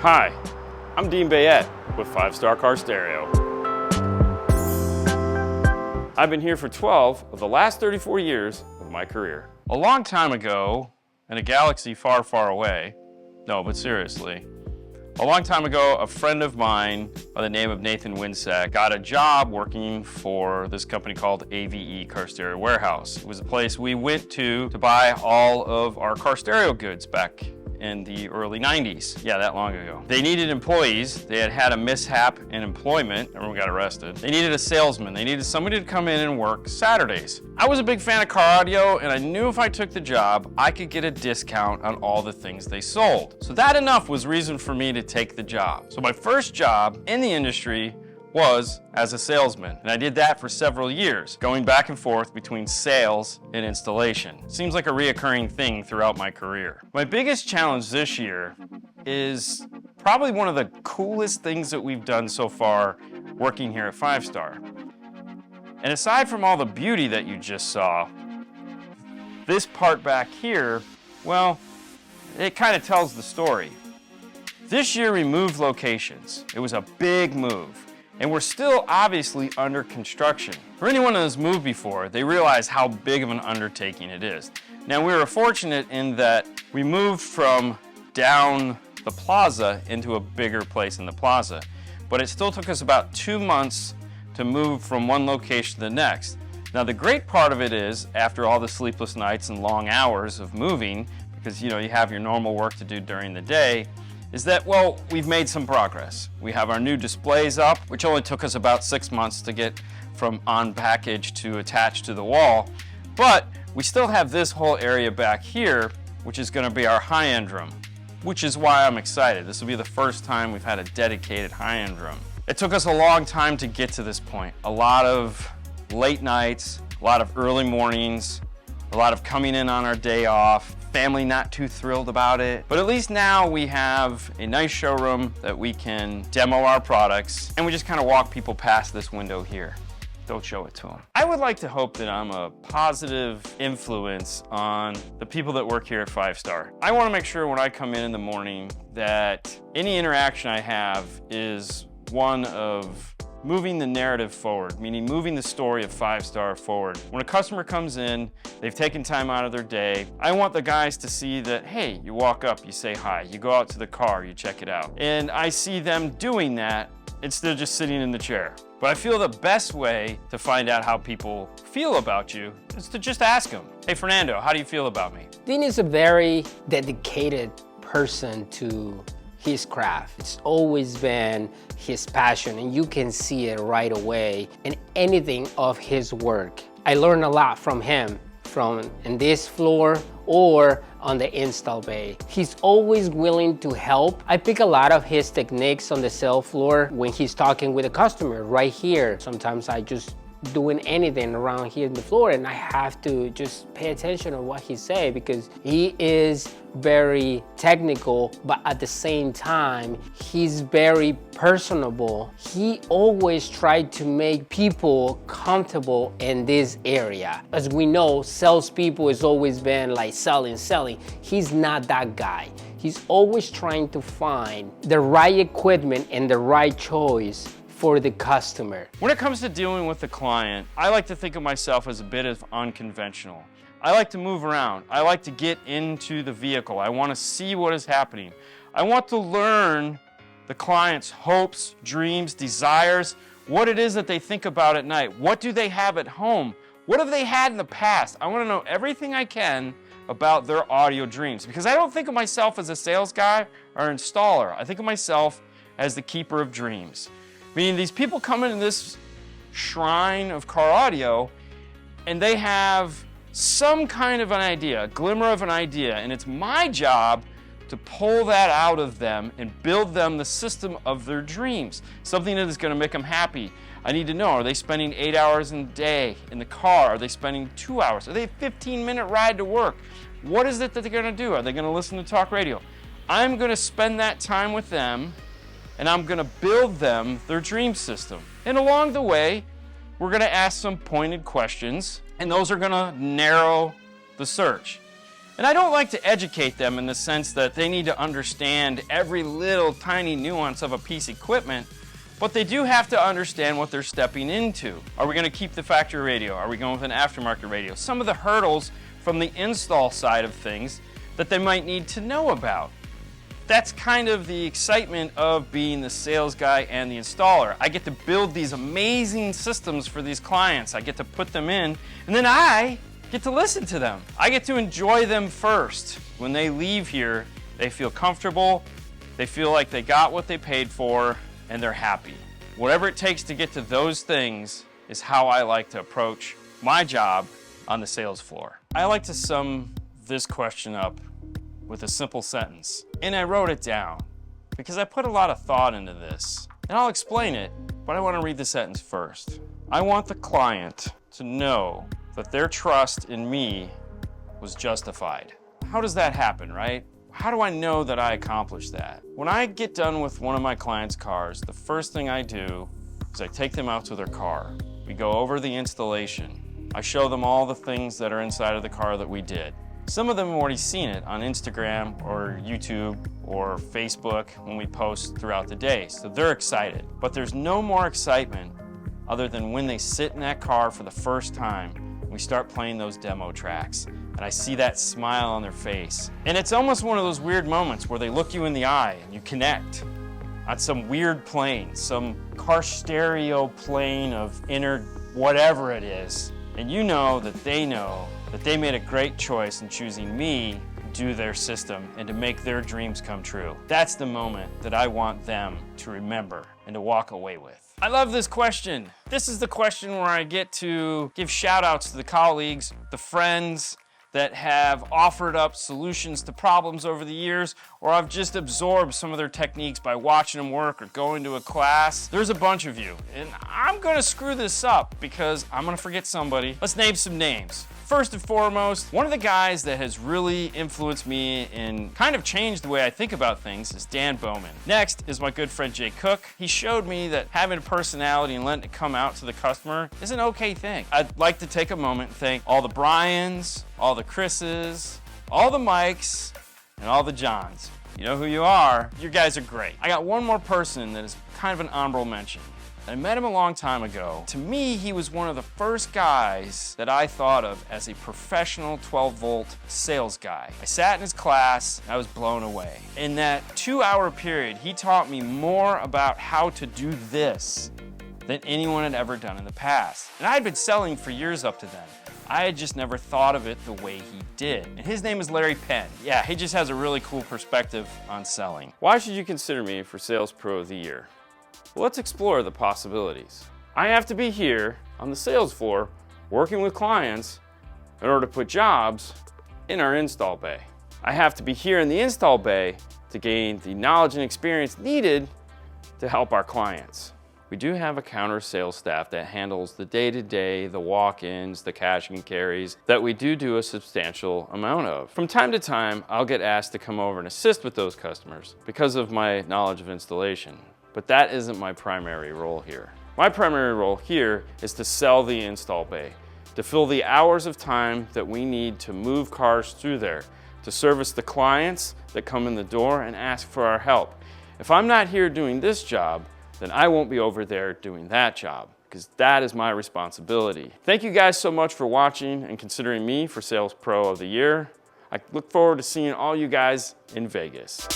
Hi, I'm Dean Beyett with 5 Star Car Stereo. I've been here for 12 of the last 34 years of my career. A long time ago, in a galaxy far, far away, no, but seriously, a long time ago, a friend of mine by the name of Nathan Winsack got a job working for this company called AVE Car Stereo Warehouse. It was a place we went to buy all of our car stereo goods back in the early 90s. Yeah, that long ago. They needed employees. They had had a mishap in employment. Everyone got arrested. They needed a salesman. They needed somebody to come in and work Saturdays. I was a big fan of car audio, and I knew if I took the job, I could get a discount on all the things they sold. So that enough was reason for me to take the job. So my first job in the industry was as a salesman. And I did that for several years, going back and forth between sales and installation. Seems like a reoccurring thing throughout my career. My biggest challenge this year is probably one of the coolest things that we've done so far working here at 5 Star. And aside from all the beauty that you just saw, this part back here, well, it kind of tells the story. This year we moved locations. It was a big move. And we're still obviously under construction. For anyone that has moved before, they realize how big of an undertaking it is. Now, we were fortunate in that we moved from down the plaza into a bigger place in the plaza, but it still took us about 2 months to move from one location to the next. Now, the great part of it is, after all the sleepless nights and long hours of moving, because you have your normal work to do during the day, is that, well, we've made some progress. We have our new displays up, which only took us about 6 months to get from on package to attached to the wall. But we still have this whole area back here, which is gonna be our high-end room, which is why I'm excited. This will be the first time we've had a dedicated high-end room. It took us a long time to get to this point. A lot of late nights, a lot of early mornings, a lot of coming in on our day off, family not too thrilled about it. But at least now we have a nice showroom that we can demo our products, and we just kind of walk people past this window here. Don't show it to them. I would like to hope that I'm a positive influence on the people that work here at 5 Star. I want to make sure when I come in the morning that any interaction I have is one of moving the narrative forward, meaning moving the story of 5 Star forward. When a customer comes in, they've taken time out of their day, I want the guys to see that, hey, you walk up, you say hi, you go out to the car, you check it out. And I see them doing that instead of just sitting in the chair. But I feel the best way to find out how people feel about you is to just ask them, hey, Fernando, how do you feel about me? Dean is a very dedicated person to his craft. It's always been his passion, and you can see it right away in anything of his work. I learned a lot from him, from in this floor or on the install bay. He's always willing to help. I pick a lot of his techniques on the sale floor when he's talking with a customer right here. Sometimes I just doing anything around here in the floor, and I have to just pay attention to what he say, because he is very technical, but at the same time he's very personable. He always tried to make people comfortable in this area. As we know, salespeople has always been like selling. He's not that guy. He's always trying to find the right equipment and the right choice for the customer. When it comes to dealing with the client, I like to think of myself as a bit of unconventional. I like to move around. I like to get into the vehicle. I want to see what is happening. I want to learn the client's hopes, dreams, desires, what it is that they think about at night. What do they have at home? What have they had in the past? I want to know everything I can about their audio dreams, because I don't think of myself as a sales guy or installer. I think of myself as the keeper of dreams. Meaning these people come into this shrine of car audio and they have some kind of an idea, a glimmer of an idea, and it's my job to pull that out of them and build them the system of their dreams, something that is going to make them happy. I need to know, are they spending 8 hours a day in the car? Are they spending 2 hours? Are they a 15-minute ride to work? What is it that they're going to do? Are they going to listen to talk radio? I'm going to spend that time with them, and I'm gonna build them their dream system. And along the way, we're gonna ask some pointed questions, and those are gonna narrow the search. And I don't like to educate them in the sense that they need to understand every little tiny nuance of a piece of equipment, but they do have to understand what they're stepping into. Are we going to keep the factory radio? Are we going with an aftermarket radio? Some of the hurdles from the install side of things that they might need to know about. That's kind of the excitement of being the sales guy and the installer. I get to build these amazing systems for these clients. I get to put them in, and then I get to listen to them. I get to enjoy them first. When they leave here, they feel comfortable, they feel like they got what they paid for, and they're happy. Whatever it takes to get to those things is how I like to approach my job on the sales floor. I like to sum this question up with a simple sentence, and I wrote it down because I put a lot of thought into this. And I'll explain it, but I want to read the sentence first. I want the client to know that their trust in me was justified. How does that happen, right? How do I know that I accomplished that? When I get done with one of my clients' cars, the first thing I do is I take them out to their car. We go over the installation. I show them all the things that are inside of the car that we did. Some of them have already seen it on Instagram or YouTube or Facebook when we post throughout the day, so they're excited. But there's no more excitement other than when they sit in that car for the first time. We start playing those demo tracks, and I see that smile on their face. And it's almost one of those weird moments where they look you in the eye and you connect on some weird plane, some car stereo plane of inner whatever it is. And you know that they made a great choice in choosing me to do their system and to make their dreams come true. That's the moment that I want them to remember and to walk away with. I love this question. This is the question where I get to give shout outs to the colleagues, the friends that have offered up solutions to problems over the years, or I've just absorbed some of their techniques by watching them work or going to a class. There's a bunch of you, and I'm gonna screw this up because I'm gonna forget somebody. Let's name some names. First and foremost, one of the guys that has really influenced me and kind of changed the way I think about things is Dan Bowman. Next is my good friend Jay Cook. He showed me that having a personality and letting it come out to the customer is an okay thing. I'd like to take a moment and thank all the Brians, all the Chris's, all the Mikes, and all the Johns. You know who you are. You guys are great. I got one more person that is kind of an honorable mention. I met him a long time ago. To me, he was one of the first guys that I thought of as a professional 12-volt sales guy. I sat in his class, and I was blown away. In that 2-hour period, he taught me more about how to do this than anyone had ever done in the past. And I had been selling for years up to then. I had just never thought of it the way he did. And his name is Larry Penn. Yeah, he just has a really cool perspective on selling. Why should you consider me for Sales Pro of the Year? Well, let's explore the possibilities. I have to be here on the sales floor working with clients in order to put jobs in our install bay. I have to be here in the install bay to gain the knowledge and experience needed to help our clients. We do have a counter sales staff that handles the day-to-day, the walk-ins, the cash and carries that we do a substantial amount of. From time to time, I'll get asked to come over and assist with those customers because of my knowledge of installation. But that isn't my primary role here. My primary role here is to sell the install bay, to fill the hours of time that we need to move cars through there, to service the clients that come in the door and ask for our help. If I'm not here doing this job, then I won't be over there doing that job, because that is my responsibility. Thank you guys so much for watching and considering me for Sales Pro of the Year. I look forward to seeing all you guys in Vegas.